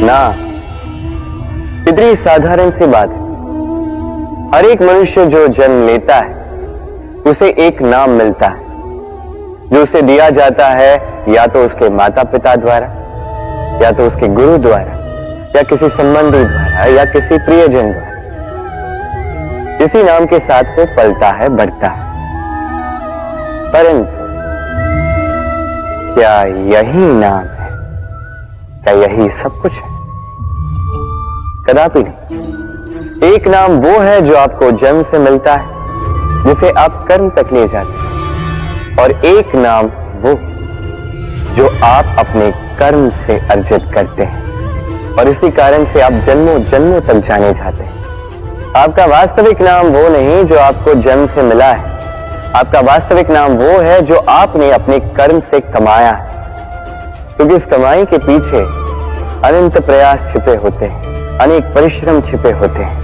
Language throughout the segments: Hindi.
ना, कितनी साधारण सी बात है। हर एक मनुष्य जो जन्म लेता है उसे एक नाम मिलता है, जो उसे दिया जाता है या तो उसके माता पिता द्वारा, या तो उसके गुरु द्वारा, या किसी संबंधी द्वारा, या किसी प्रियजन द्वारा। इसी नाम के साथ वो पलता है, बढ़ता है। परंतु क्या यही नाम है? क्या यही सब कुछ है? कदापि नहीं। एक नाम वो है जो आपको जन्म से मिलता है, जिसे आप कर्म तक ले जाते हैं, और एक नाम वो जो आप अपने कर्म से अर्जित करते हैं, और इसी कारण से आप जन्मों जन्मों तक जाने जाते हैं। आपका वास्तविक नाम वो नहीं जो आपको जन्म से मिला है। आपका वास्तविक नाम वो है जो आपने अपने कर्म से कमाया है, क्योंकि इस कमाई के पीछे अनंत प्रयास छिपे होते हैं, अनेक परिश्रम छिपे होते हैं।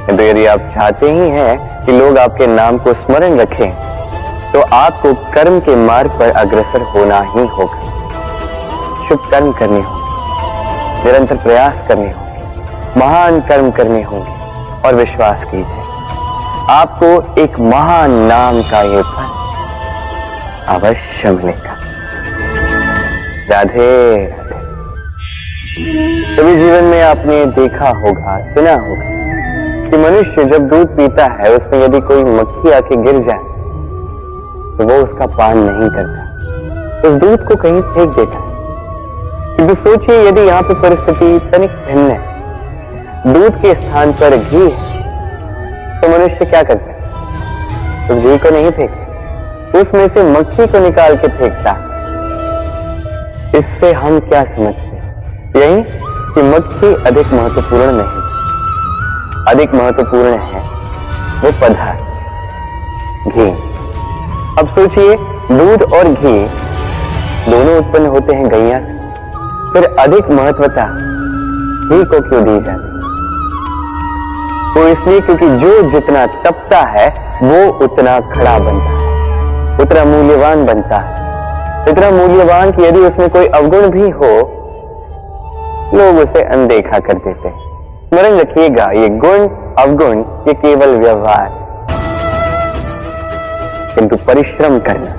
किंतु यदि आप चाहते ही हैं कि लोग आपके नाम को स्मरण रखें, तो आपको कर्म के मार्ग पर अग्रसर होना ही होगा। शुभ कर्म करने होंगे, निरंतर प्रयास करने होंगे, महान कर्म करने होंगे, और विश्वास कीजिए आपको एक महान नाम का ये फल अवश्य मिलेगा। राधे राधे। कभी जीवन में आपने देखा होगा, सुना होगा कि मनुष्य जब दूध पीता है, उसमें यदि कोई मक्खी आके गिर जाए तो वो उसका पान नहीं करता, उस दूध को कहीं फेंक देता है। क्योंकि सोचिए, यदि यहाँ पे परिस्थिति तनिक भिन्न है, दूध के स्थान पर घी है, तो मनुष्य क्या करता है? उस घी को नहीं फेंकता, उसमें से मक्खी को निकाल के फेंकता। इससे हम क्या समझते हैं? यही कि मक्खी अधिक महत्वपूर्ण नहीं, अधिक महत्वपूर्ण है वो पदार्थ घी। अब सोचिए, दूध और घी दोनों उत्पन्न होते हैं गैया से, फिर अधिक महत्वता घी को क्यों दी जाती? वो इसलिए क्योंकि जो जितना तपता है वो उतना खड़ा बनता है, उतना मूल्यवान बनता है, इतना मूल्यवान कि यदि उसमें कोई अवगुण भी हो, लोग उसे अनदेखा कर देते हैं। स्मरण रखिएगा, ये गुण अवगुण ये केवल व्यवहार, किंतु परिश्रम करना,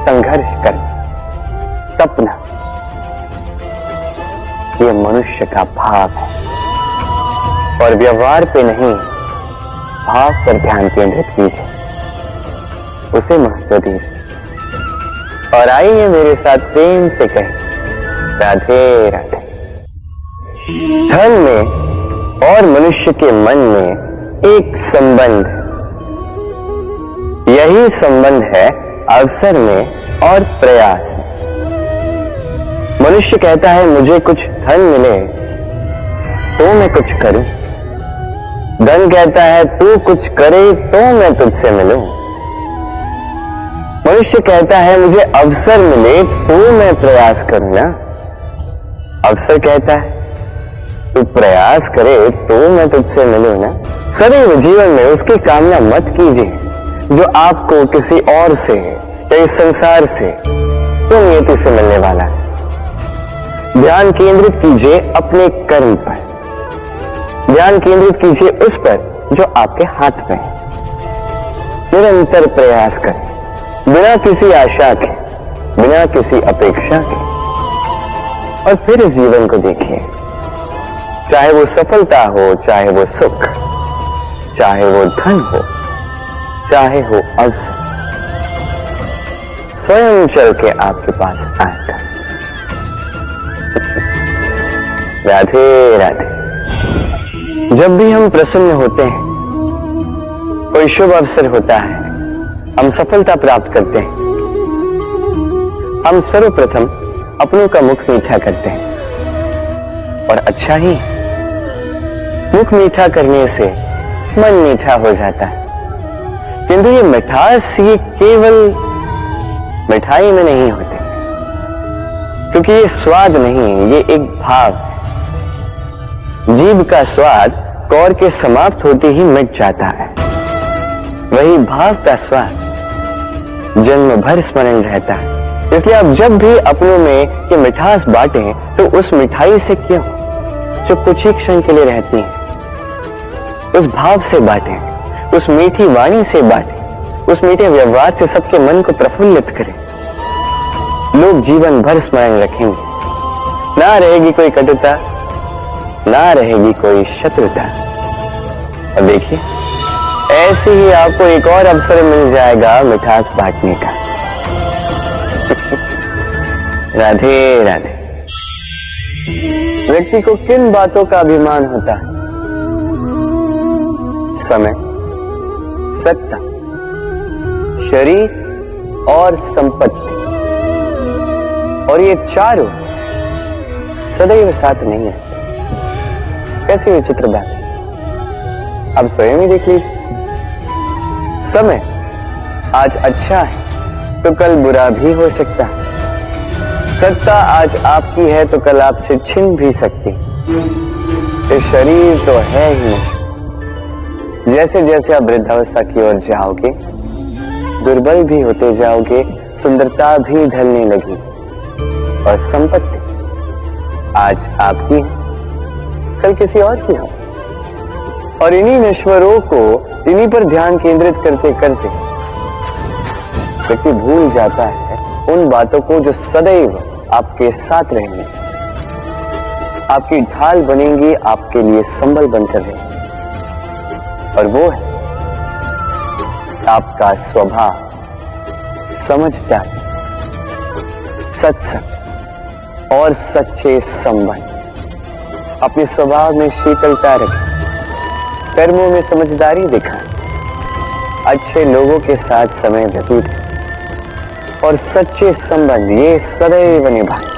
संघर्ष करना, तपना, ये मनुष्य का भाव है। और व्यवहार पे नहीं, भाव पर ध्यान केंद्रित कीजिए, उसे महत्व दीजिए। और आइए मेरे साथ प्रेम से कहें, राधे राधे। धन में और मनुष्य के मन में एक संबंध, यही संबंध है अवसर में और प्रयास में। मनुष्य कहता है मुझे कुछ धन मिले तो मैं कुछ करूं, धन कहता है तू कुछ करे तो मैं तुझसे मिलूं। मनुष्य कहता है मुझे अवसर मिले तो मैं प्रयास करूं ना, अवसर कहता है तू प्रयास करे तो मैं तुझसे मिलूं ना। सदैव जीवन में उसकी कामना मत कीजिए जो आपको किसी और से या इस संसार से तो नियति से मिलने वाला है। ध्यान केंद्रित कीजिए अपने कर्म पर, ध्यान केंद्रित कीजिए उस पर जो आपके हाथ में है। निरंतर प्रयास करें, बिना किसी आशा के, बिना किसी अपेक्षा के, और फिर इस जीवन को देखिए। चाहे वो सफलता हो, चाहे वो सुख, चाहे वो धन हो, चाहे हो अवसर, स्वयं चल के आपके पास आएगा। राधे राधे। जब भी हम प्रसन्न होते हैं, कोई शुभ अवसर होता है, हम सफलता प्राप्त करते हैं, हम सर्वप्रथम अपनों का मुख मीठा करते हैं। और अच्छा ही, मुख मीठा करने से मन मीठा हो जाता है। किंतु ये मिठास ये केवल मिठाई में नहीं होती, क्योंकि ये स्वाद नहीं, ये एक भाव है। जीभ का स्वाद कौर के समाप्त होते ही मिट जाता है, वही भाव का स्वाद जन्म भर स्मरण रहता है। इसलिए आप जब भी अपनों में ये मिठास बांटें तो उस मिठाई से क्यों जो कुछ ही क्षण के लिए रहती है, उस भाव से बांटें, उस मीठी वाणी से बांटें, उस मीठे व्यवहार से सबके मन को प्रफुल्लित करें। लोग जीवन भर स्मरण रखेंगे। ना रहेगी कोई कटुता, ना रहेगी कोई शत्रुता। और देखिए, ऐसे ही आपको एक और अवसर मिल जाएगा मिठास बांटने का। राधे राधे। व्यक्ति को किन बातों का अभिमान होता है? समय, सत्ता, शरीर और संपत्ति। और ये चारों सदैव साथ नहीं है। कैसी विचित्र बात है, आप स्वयं ही देख लीजिए। समय आज अच्छा है तो कल बुरा भी हो सकता है। सत्ता आज आपकी है तो कल आपसे छिन भी सकती। ये शरीर तो है ही नहीं। जैसे जैसे आप वृद्धावस्था की ओर जाओगे, दुर्बल भी होते जाओगे, सुंदरता भी ढलने लगी। और संपत्ति आज आपकी है, कल किसी और की हो। और इन्हीं नश्वरों को, इन्हीं पर ध्यान केंद्रित करते करते व्यक्ति भूल जाता है उन बातों को जो सदैव आपके साथ रहेंगे, आपकी ढाल बनेंगी, आपके लिए संबल बनकर रहेंगे। और वो है आपका स्वभाव, समझदारी, सत्संग और सच्चे संबंध। अपने स्वभाव में शीतलता रखें, कर्मों में समझदारी दिखाएं, अच्छे लोगों के साथ समय व्यतीत करें और सच्चे संबंध ये सदैव निभाएं।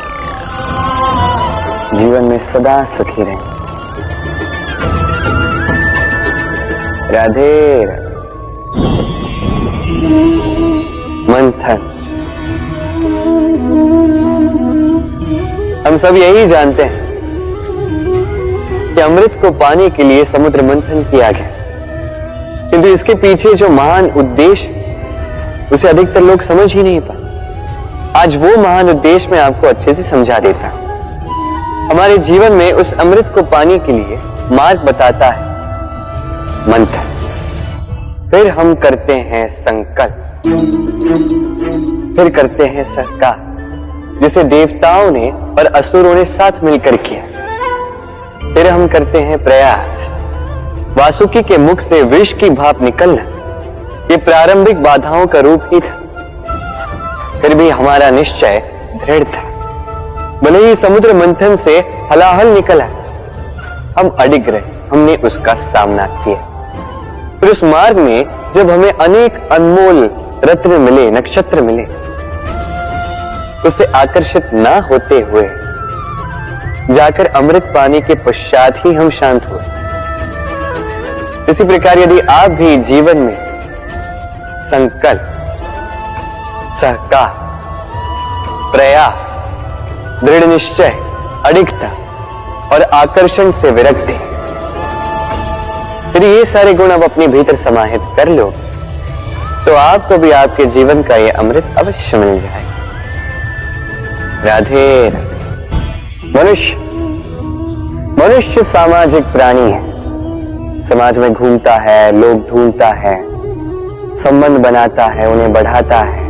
जीवन में सदा सुखी रहें। राधे राधे। मंथन। हम सब यही जानते हैं कि अमृत को पाने के लिए समुद्र मंथन किया गया, किंतु इसके पीछे जो महान उद्देश्य उसे अधिकतर लोग समझ ही नहीं पाए। आज वो महान उद्देश्य मैं आपको अच्छे से समझा देता हूं। हमारे जीवन में उस अमृत को पाने के लिए मार्ग बताता है मंथन। फिर हम करते हैं संकल्प, फिर करते हैं सहकार, जिसे देवताओं ने और असुरों ने साथ मिलकर किया। फिर हम करते हैं प्रयास। वासुकी के मुख से विष की भाप निकलना ये प्रारंभिक बाधाओं का रूप ही था। फिर भी हमारा निश्चय दृढ़ था। भले ही समुद्र मंथन से हलाहल निकला, हम अडिग रहे, हमने उसका सामना किया। फिर उस मार्ग में जब हमें अनेक अनमोल रत्न मिले, नक्षत्र मिले, उससे आकर्षित ना होते हुए जाकर अमृत पाने के पश्चात ही हम शांत हुए। इसी प्रकार यदि आप भी जीवन में संकल्प, सहकार, प्रयास, दृढ़ निश्चय, अडिगता और आकर्षण से विरक्त हैं, फिर ये सारे गुण अब अपने भीतर समाहित कर लो तो आपको भी आपके जीवन का ये अमृत अवश्य मिल जाएगा। राधे राधे। मनुष्य सामाजिक प्राणी है। समाज में घूमता है, लोग ढूंढता है, संबंध बनाता है, उन्हें बढ़ाता है,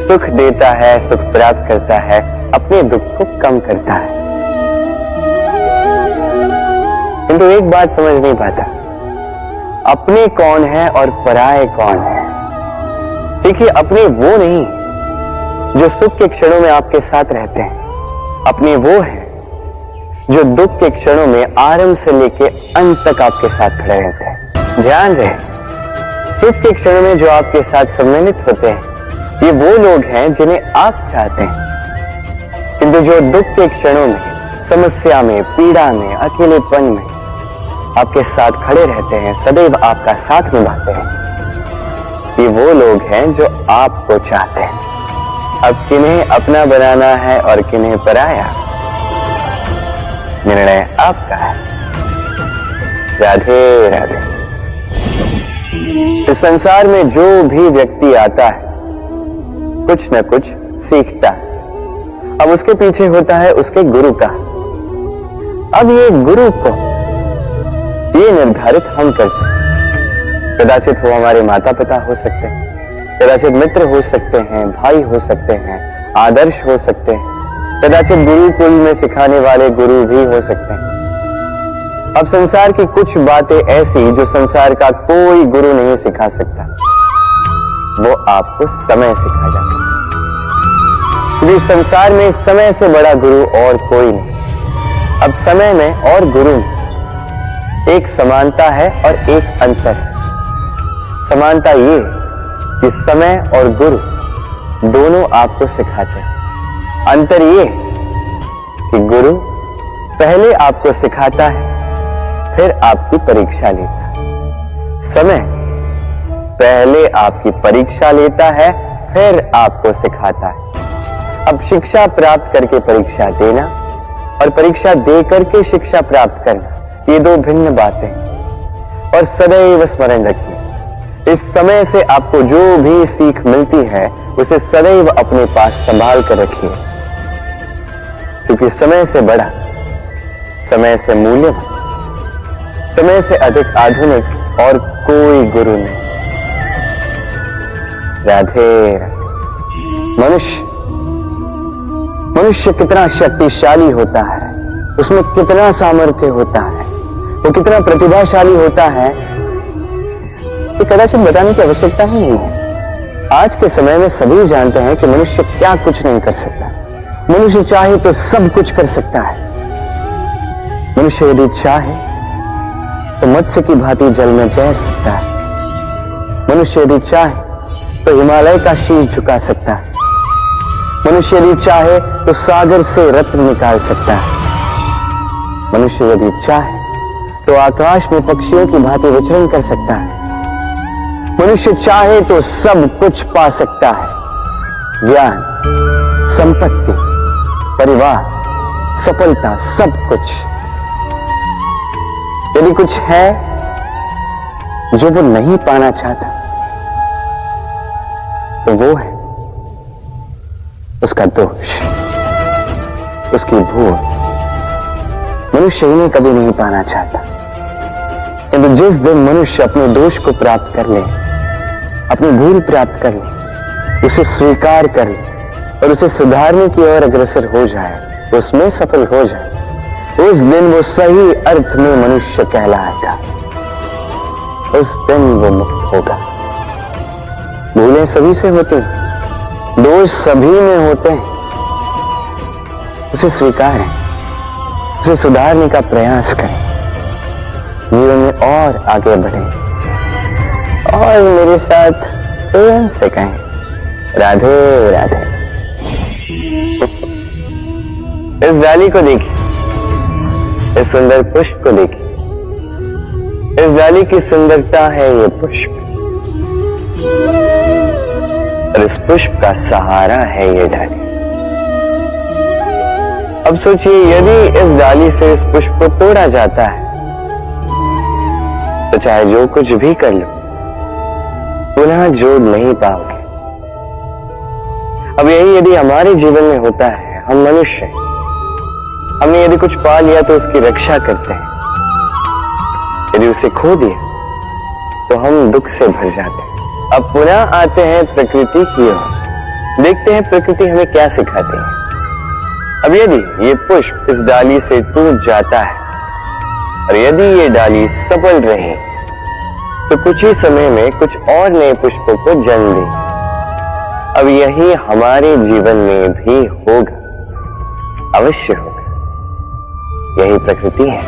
सुख देता है, सुख प्राप्त करता है, अपने दुख को कम करता है। किंतु एक बात समझ नहीं पाता, अपने कौन है और पराये कौन है। देखिए, अपने वो नहीं जो सुख के क्षणों में आपके साथ रहते हैं, अपने वो है जो दुख के क्षणों में आरंभ से लेकर अंत तक आपके साथ खड़े रहते हैं। ध्यान रहे, सुख के क्षणों में जो आपके साथ सम्मिलित होते हैं ये वो लोग हैं जिन्हें आप चाहते हैं, किंतु जो दुख के क्षणों में, समस्या में, पीड़ा में, अकेलेपन में आपके साथ खड़े रहते हैं, सदैव आपका साथ निभाते हैं, ये वो लोग हैं जो आपको चाहते हैं। अब किन्हें अपना बनाना है और किन्हें पराया, निर्णय आपका है। राधे राधे। इस संसार में जो भी व्यक्ति आता है कुछ न कुछ सीखता, अब उसके पीछे होता है उसके गुरु का। अब ये गुरु को ये निर्धारित हम करते हैं। कदाचित वो हमारे माता पिता हो सकते हैं, कदाचित मित्र हो सकते हैं, भाई हो सकते हैं, आदर्श हो सकते हैं, कदाचित गुरुकुल में सिखाने वाले गुरु भी हो सकते हैं। अब संसार की कुछ बातें ऐसी जो संसार का कोई गुरु नहीं सिखा सकता, वो आपको समय सिखा जाता है। क्योंकि संसार में समय से बड़ा गुरु और कोई नहीं। अब समय में और गुरु में एक समानता है और एक अंतर है। समानता ये कि समय और गुरु दोनों आपको सिखाते हैं। अंतर ये कि गुरु पहले आपको सिखाता है, फिर आपकी परीक्षा लेता है। समय पहले आपकी परीक्षा लेता है, फिर आपको सिखाता है। अब शिक्षा प्राप्त करके परीक्षा देना और परीक्षा दे करके शिक्षा प्राप्त करना, ये दो भिन्न बातें हैं। और सदैव स्मरण रखिए, इस समय से आपको जो भी सीख मिलती है उसे सदैव अपने पास संभाल कर रखिए, क्योंकि समय से बड़ा, समय से मूल्यवान, समय से अधिक आधुनिक और कोई गुरु नहीं। राधे राधे। मनुष्य कितना शक्तिशाली होता है, उसमें कितना सामर्थ्य होता है, वो कितना प्रतिभाशाली होता है, ये कदाचित बताने की आवश्यकता ही नहीं है। आज के समय में सभी जानते हैं कि मनुष्य क्या कुछ नहीं कर सकता। मनुष्य चाहे तो सब कुछ कर सकता है। मनुष्य यदि चाहे तो मत्स्य की भांति जल में तैर सकता है। मनुष्य यदि चाहे तो हिमालय का शीश झुका सकता है। मनुष्य यदि चाहे तो सागर से रत्न निकाल सकता है। मनुष्य यदि चाहे तो आकाश में पक्षियों की भांति विचरण कर सकता है। मनुष्य चाहे तो सब कुछ पा सकता है। ज्ञान, संपत्ति, परिवार, सफलता, सब कुछ। यदि कुछ है जो वो नहीं पाना चाहता, तो वो है उसका दोष, उसकी भूल। मनुष्य इन्हें कभी नहीं पाना चाहता, किंतु जिस दिन मनुष्य अपने दोष को प्राप्त कर ले, अपनी भूल प्राप्त कर ले, उसे स्वीकार कर ले और उसे सुधारने की ओर अग्रसर हो जाए, उसमें सफल हो जाए, उस दिन वो सही अर्थ में मनुष्य कहलाएगा। उस दिन वो मुक्त होगा। भूलें सभी से होती हैं, दोष सभी में होते हैं। उसे स्वीकारें, उसे सुधारने का प्रयास करें, जीवन में और आगे बढ़ें और मेरे साथ प्रेम से कहें, राधे राधे। इस डाली को देखिए, इस सुंदर पुष्प को देखिए। इस डाली की सुंदरता है ये पुष्प, और इस पुष्प का सहारा है ये डाली। अब सोचिए, यदि इस डाली से इस पुष्प को तोड़ा जाता है तो चाहे जो कुछ भी कर लो, पुनः जोड़ नहीं पाओगे। अब यही यदि हमारे जीवन में होता है, हम मनुष्य, हमने यदि कुछ पा लिया तो उसकी रक्षा करते हैं, यदि उसे खो दिया तो हम दुख से भर जाते हैं। अब पुनः आते हैं प्रकृति की ओर, देखते हैं प्रकृति हमें क्या सिखाती है। अब यदि ये पुष्प इस डाली से टूट जाता है और यदि ये डाली सफल रहे तो कुछ ही समय में कुछ और नए पुष्पों को जन्म दे। अब यही हमारे जीवन में भी होगा, अवश्य होगा। यही प्रकृति है।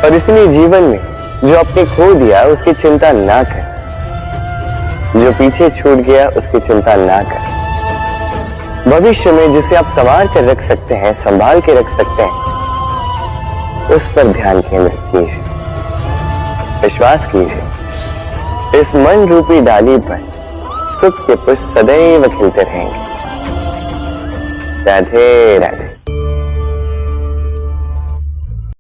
और इसलिए जीवन में जो आपने खो दिया उसकी चिंता ना करें, जो पीछे छूट गया उसकी चिंता ना करें। भविष्य में जिसे आप संवार कर रख सकते हैं, संभाल के रख सकते हैं, उस पर ध्यान केंद्रित कीजिए, विश्वास कीजिए। इस मन रूपी डाली पर सुख के पुष्प सदैव खिलते रहेंगे। राधे राधे।